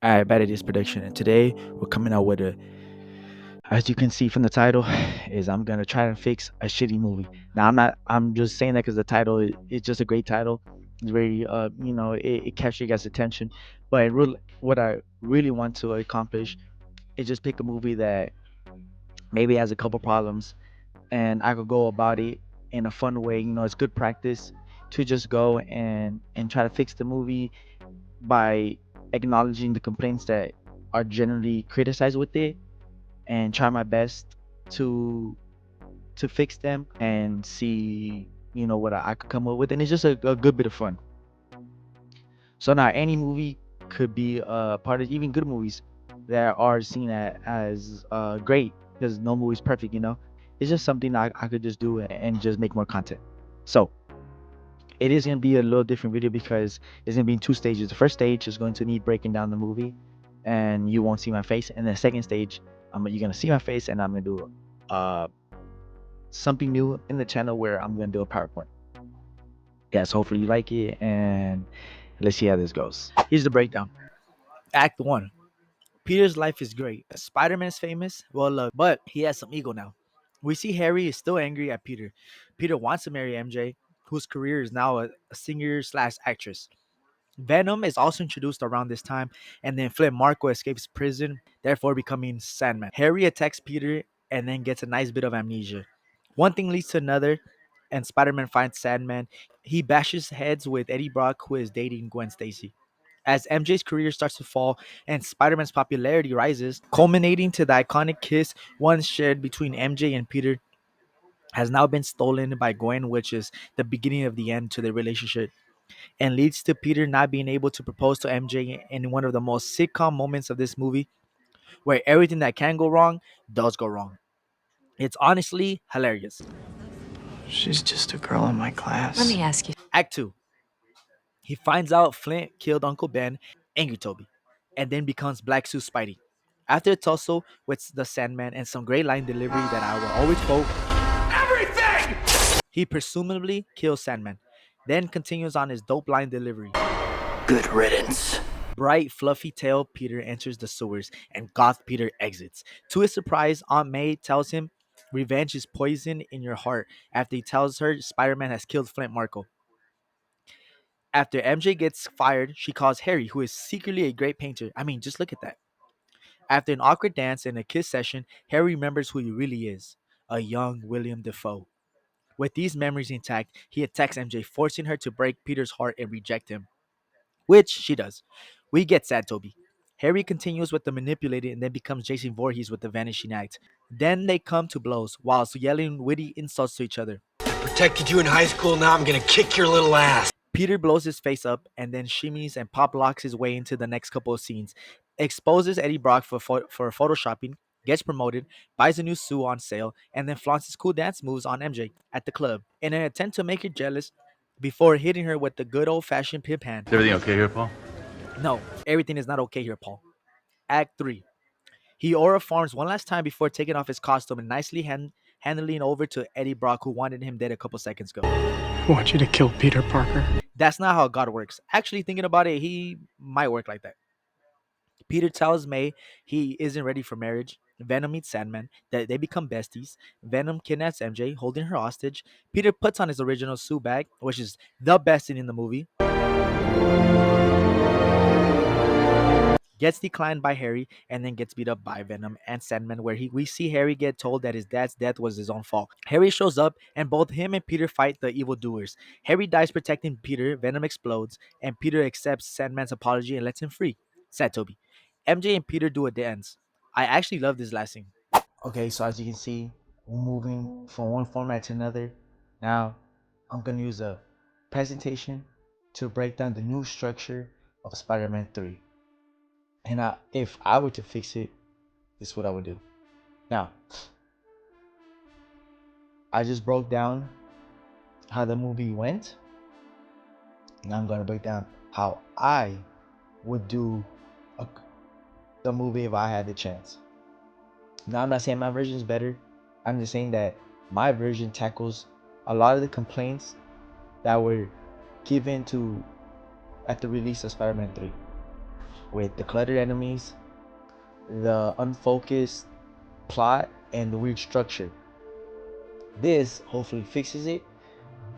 Alright, Bad Ideas Production, and today we're coming out with as you can see from the title, is I'm gonna try to fix a shitty movie. Now I'm just saying that because the title is just a great title. It's very, it captures your guys' attention. But what I really want to accomplish is just pick a movie that maybe has a couple problems, and I could go about it in a fun way. It's good practice to just go and try to fix the movie by acknowledging the complaints that are generally criticized with it, and try my best to to fix them and see what I could come up with, and it's just a good bit of fun. So now any movie could be part of, even good movies that are seen as great, because no movie's perfect. It's just something I could just do and just make more content. So it is going to be a little different video because it's going to be in two stages. The first stage is going to need breaking down the movie, and you won't see my face. And the second stage, you're going to see my face, and I'm going to do uh, something new in the channel where I'm going to do a PowerPoint. Yes, hopefully you like it, and let's see how this goes. Here's the breakdown. Act 1. Peter's life is great. Spider-Man's famous, well loved, but he has some ego now. We see Harry is still angry at Peter. Peter wants to marry MJ, whose career is now a singer slash actress. Venom is also introduced around this time, and then Flint Marco escapes prison, therefore becoming Sandman. Harry attacks Peter and then gets a nice bit of amnesia. One thing leads to another, and Spider-Man finds Sandman. He bashes heads with Eddie Brock, who is dating Gwen Stacy. As MJ's career starts to fall and Spider-Man's popularity rises, culminating to the iconic kiss once shared between MJ and Peter, has now been stolen by Gwen, which is the beginning of the end to their relationship, and leads to Peter not being able to propose to MJ in one of the most sitcom moments of this movie, where everything that can go wrong does go wrong. It's honestly hilarious. She's just a girl in my class. Let me ask you. Act 2. He finds out Flint killed Uncle Ben, angry Toby, and then becomes Black Suit Spidey. After a tussle with the Sandman and some great line delivery that I will always quote, everything! He presumably kills Sandman, then continues on his dope line delivery. Good riddance. Bright, fluffy tail Peter enters the sewers, and goth Peter exits. To his surprise, Aunt May tells him revenge is poison in your heart after he tells her Spider-Man has killed Flint Marko. After MJ gets fired, she calls Harry, who is secretly a great painter. I mean, just look at that. After an awkward dance and a kiss session, Harry remembers who he really is, a young William Defoe. With these memories intact, he attacks MJ, forcing her to break Peter's heart and reject him, which she does. We get sad Toby. Harry continues with the manipulated and then becomes Jason Voorhees with the vanishing act. Then they come to blows whilst yelling witty insults to each other. Protected you in high school, now I'm gonna kick your little ass. Peter blows his face up and then shimmies and pop locks his way into the next couple of scenes, exposes Eddie Brock for photoshopping, gets promoted, buys a new suit on sale, and then flaunts his cool dance moves on MJ at the club in an attempt to make her jealous before hitting her with the good old-fashioned pimp hand. Is everything okay here, Paul? No, everything is not okay here, Paul. Act 3. He aura farms one last time before taking off his costume and nicely handing over to Eddie Brock, who wanted him dead a couple seconds ago. I want you to kill Peter Parker. That's not how God works. Actually, thinking about it, he might work like that. Peter tells May he isn't ready for marriage. Venom meets Sandman. They become besties. Venom kidnaps MJ, holding her hostage. Peter puts on his original suit bag, which is the best scene in the movie. Gets declined by Harry and then gets beat up by Venom and Sandman, where we see Harry get told that his dad's death was his own fault. Harry shows up and both him and Peter fight the evildoers. Harry dies protecting Peter, Venom explodes, and Peter accepts Sandman's apology and lets him free. Sad Toby. MJ and Peter do a dance. I actually love this last scene. Okay, so as you can see, we're moving from one format to another. Now, I'm going to use a presentation to break down the new structure of Spider-Man 3. And if I were to fix it, this is what I would do. Now, I just broke down how the movie went. Now I'm going to break down how I would do the movie if I had the chance. Now, I'm not saying my version is better. I'm just saying that my version tackles a lot of the complaints that were given to at the release of Spider-Man 3. with the cluttered enemies, the unfocused plot, and the weird structure. This hopefully fixes it,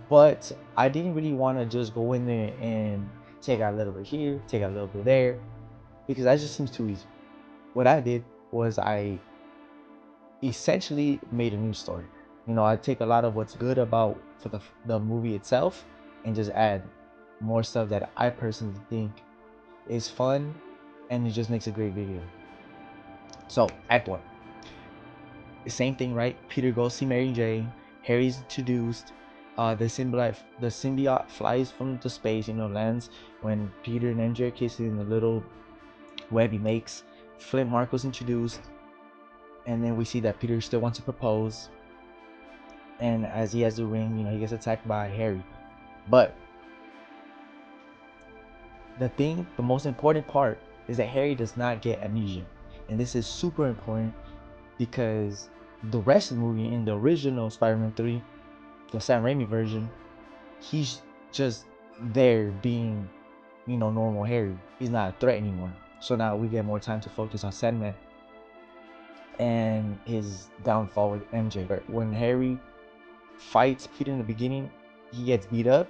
but I didn't really want to just go in there and take out a little bit here, take out a little bit there, because that just seems too easy. What I did was I essentially made a new story. You know, I take a lot of what's good about for the movie itself and just add more stuff that I personally think is fun, and it just makes a great video. So, Act 1. The same thing, right? Peter goes see Mary Jane, Harry's introduced, the symbiote flies from the space, you know, lands when Peter and MJ are kissing in the little web he makes. Flint Marco's introduced, and then we see that Peter still wants to propose, and as he has the ring, you know, he gets attacked by Harry. But the most important part is that Harry does not get amnesia, and this is super important because the rest of the movie, in the original Spider-Man 3, the Sam Raimi version, he's just there being, you know, normal Harry. He's not a threat anymore. So now we get more time to focus on Sandman and his downfall with MJ. When Harry fights Peter in the beginning, he gets beat up,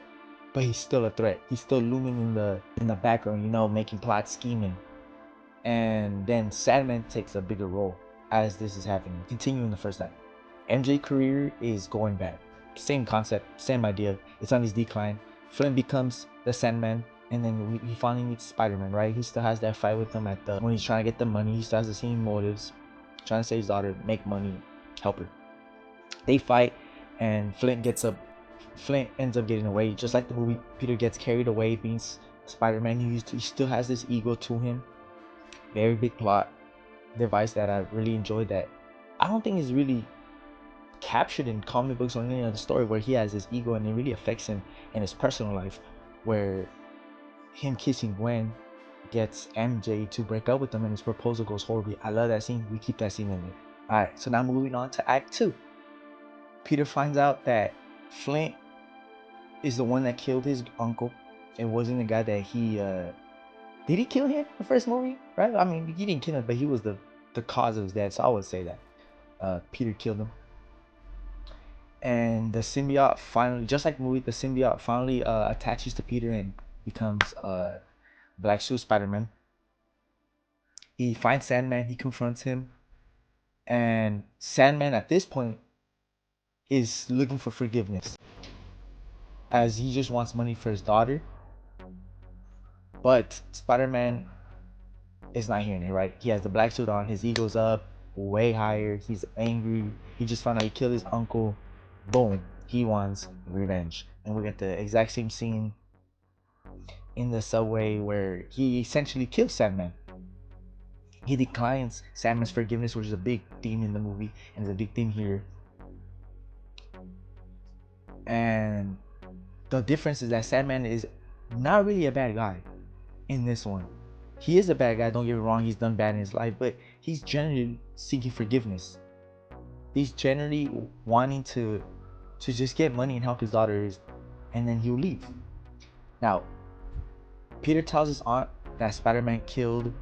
but he's still a threat. He's still looming in the background, you know, making plots, scheming. And then Sandman takes a bigger role as this is happening. Continuing the first time, MJ career is going bad. Same concept, same idea. It's on his decline. Flint becomes the Sandman, and then he finally meets Spider-Man, right? He still has that fight with him when he's trying to get the money. He still has the same motives, trying to save his daughter, make money, help her. They fight, and Flint ends up getting away. Just like the movie, Peter gets carried away being Spider-Man. He still has this ego to him. Very big plot device that I really enjoyed, that I don't think is really captured in comic books or any other story, where he has his ego and it really affects him in his personal life, where him kissing Gwen gets MJ to break up with him and his proposal goes horribly. I love that scene. We keep that scene in there. Alright, so now moving on to Act 2. Peter finds out that Flint is the one that killed his uncle. It wasn't the guy that did he kill him in the first movie? Right? I mean, he didn't kill him, but he was the cause of his death. So I would say that Peter killed him. And the symbiote finally, just like the movie, the symbiote finally attaches to Peter and becomes Black Suit Spider-Man. He finds Sandman, he confronts him, and Sandman at this point is looking for forgiveness, as he just wants money for his daughter. But Spider-Man is not hearing it, right? He has the black suit on, his ego's up way higher, he's angry, he just found out he killed his uncle. Boom, he wants revenge. And we get the exact same scene in the subway where he essentially kills Sandman. He declines Sandman's forgiveness, which is a big theme in the movie and is a big theme here. And the difference is that Sandman is not really a bad guy in this one. He is a bad guy, don't get me wrong, he's done bad in his life, but he's generally seeking forgiveness. He's generally wanting to just get money and help his daughters, and then he'll leave. Now, Peter tells his aunt that Spider-Man killed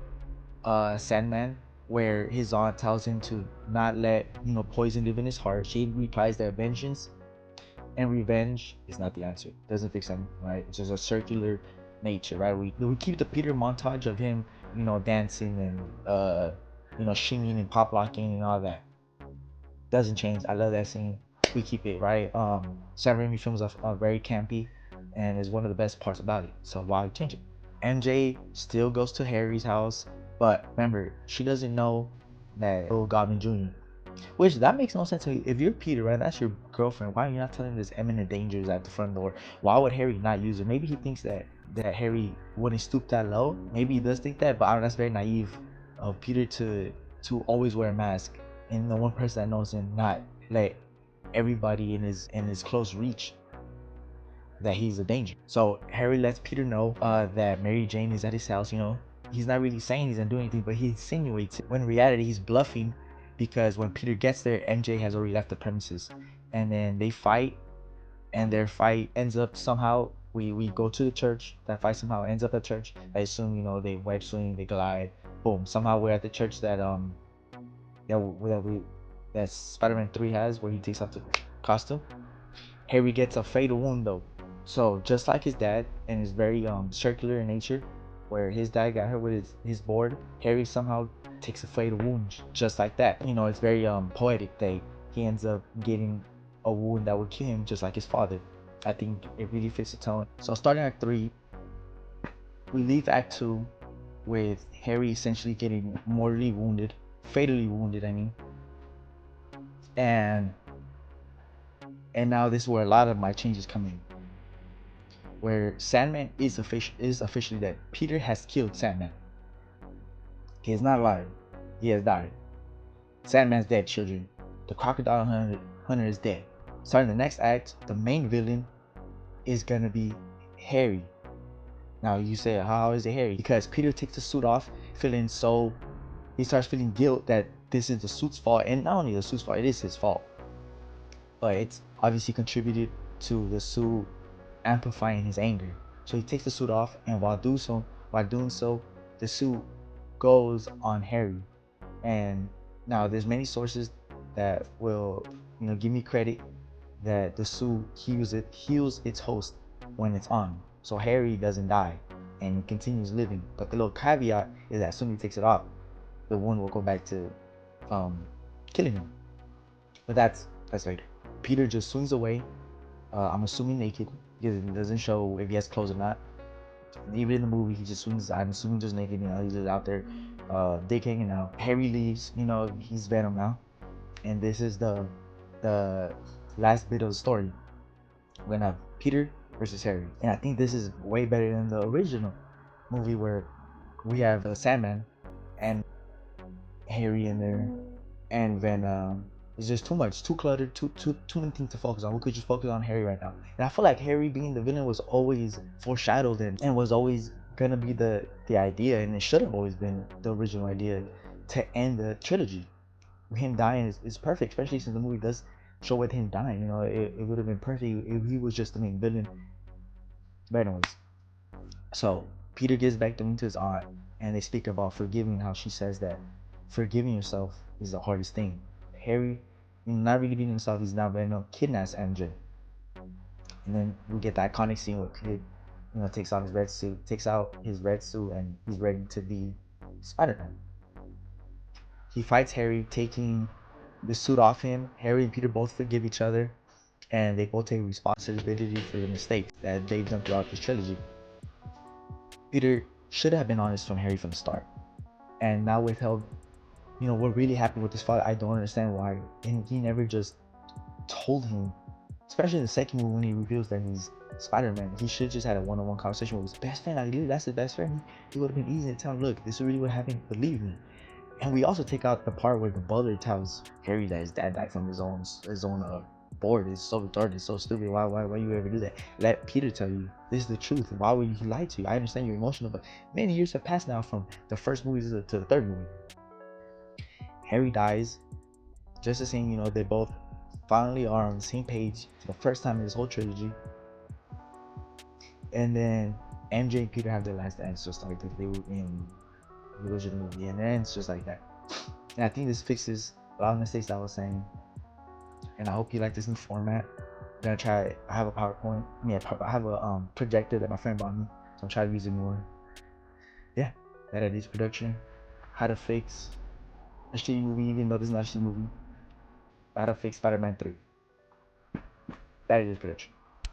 Sandman, where his aunt tells him to not let, you know, poison live in his heart. She replies that vengeance and revenge is not the answer. It doesn't fix anything, right? It's just a circular nature, right? We keep the Peter montage of him, you know, dancing and you know, shimmy and pop locking and all that. Doesn't change. I love that scene. We keep it, right? Sam Raimi films are very campy and is one of the best parts about it. So why change it? MJ still goes to Harry's house, but remember, she doesn't know that little Goblin Jr. Which that makes no sense to me. If you're Peter, right, that's your girlfriend, why are you not telling him there's imminent dangers at the front door? Why would Harry not use her? Maybe he thinks that Harry wouldn't stoop that low. Maybe he does think that, but I don't know, that's very naive of Peter to always wear a mask and the one person that knows him not let everybody in his close reach that he's a danger. So Harry lets Peter know that Mary Jane is at his house. You know, he's not really saying he's gonna do anything, but he insinuates it. When in reality, he's bluffing, because when Peter gets there, MJ has already left the premises, and then they fight, and their fight ends up somehow We go to the church. That fight somehow ends up at church. I assume, you know, they web swing, they glide, boom. Somehow we're at the church that that Spider-Man 3 has, where he takes off the costume. Harry gets a fatal wound though. So just like his dad, and it's very circular in nature, where his dad got hurt with his board, Harry somehow takes a fatal wound just like that. You know, it's very poetic that he ends up getting a wound that would kill him just like his father. I think it really fits the tone. So starting Act 3, we leave Act 2 with Harry essentially getting mortally wounded, fatally wounded, I mean. And now this is where a lot of my changes come in. Where Sandman is officially dead. Peter has killed Sandman. He is not alive. He has died. Sandman's dead, children. The crocodile hunter is dead. Starting the next act, the main villain is gonna be Harry. Now you say, how is it Harry? Because Peter takes the suit off, he starts feeling guilt that this is the suit's fault, and not only the suit's fault, it is his fault. But it's obviously contributed to the suit amplifying his anger. So he takes the suit off, and while doing so, the suit goes on Harry. And now there's many sources that will, you know, give me credit that the suit heals its host when it's on. So Harry doesn't die and continues living. But the little caveat is that as soon as he takes it off, the wound will go back to killing him. But that's later. Peter just swings away. I'm assuming naked, because it doesn't show if he has clothes or not. Even in the movie, he just swings. I'm assuming just naked. You know, he's just out there, dick hanging out. Harry leaves. You know, he's Venom now, and this is the last bit of the story. We're gonna have Peter versus Harry, and I think this is way better than the original movie where we have Sandman and Harry in there, and then it's just too much, too cluttered, too many things to focus on. We could just focus on Harry right now. And I feel like Harry being the villain was always foreshadowed and was always gonna be the idea, and it should have always been the original idea to end the trilogy. Him dying is perfect, especially since the movie does show with him dying. You know, it would have been perfect if he was just the main villain. But anyways, so Peter gives back the ring to his aunt, and they speak about forgiving. How she says that forgiving yourself is the hardest thing. Harry, not really being himself, he's now Venom, kidnaps MJ, and then we get the iconic scene where Peter, you know, takes out his red suit, and he's ready to be Spider-Man. He fights Harry, taking the suit off him. Harry and Peter both forgive each other, and they both take responsibility for the mistakes that they've done throughout this trilogy. Peter should have been honest from Harry from the start, and now withheld. You know, we're really happy with his father. I don't understand why, and he never just told him, especially in the second movie when he reveals that he's Spider-Man. He should just had a one-on-one conversation with his best friend. Like, dude, that's his best friend. It would have been easy to tell him, look, this is really what happened. Believe me. And we also take out the part where the butler tells Harry that his dad died from his own board. It's so retarded, it's so stupid. Why you ever do that? Let Peter tell you this is the truth. Why would he lie to you? I understand you're emotional, but many years have passed now from the first movie to the third movie. Harry dies. Just the same, you know, they both finally are on the same page for the first time in this whole trilogy. And then MJ and Peter have their last dance, just like they were in the original movie, and then it's just like that. And I think this fixes a lot of mistakes that I was saying. And I hope you like this new format. I'm gonna try. I have a PowerPoint. I have a projector that my friend bought me, so I'm trying to use it more. Yeah, that is production. How to fix a shitty movie, even though this is not a shitty movie. How to fix Spider-Man 3. That is production.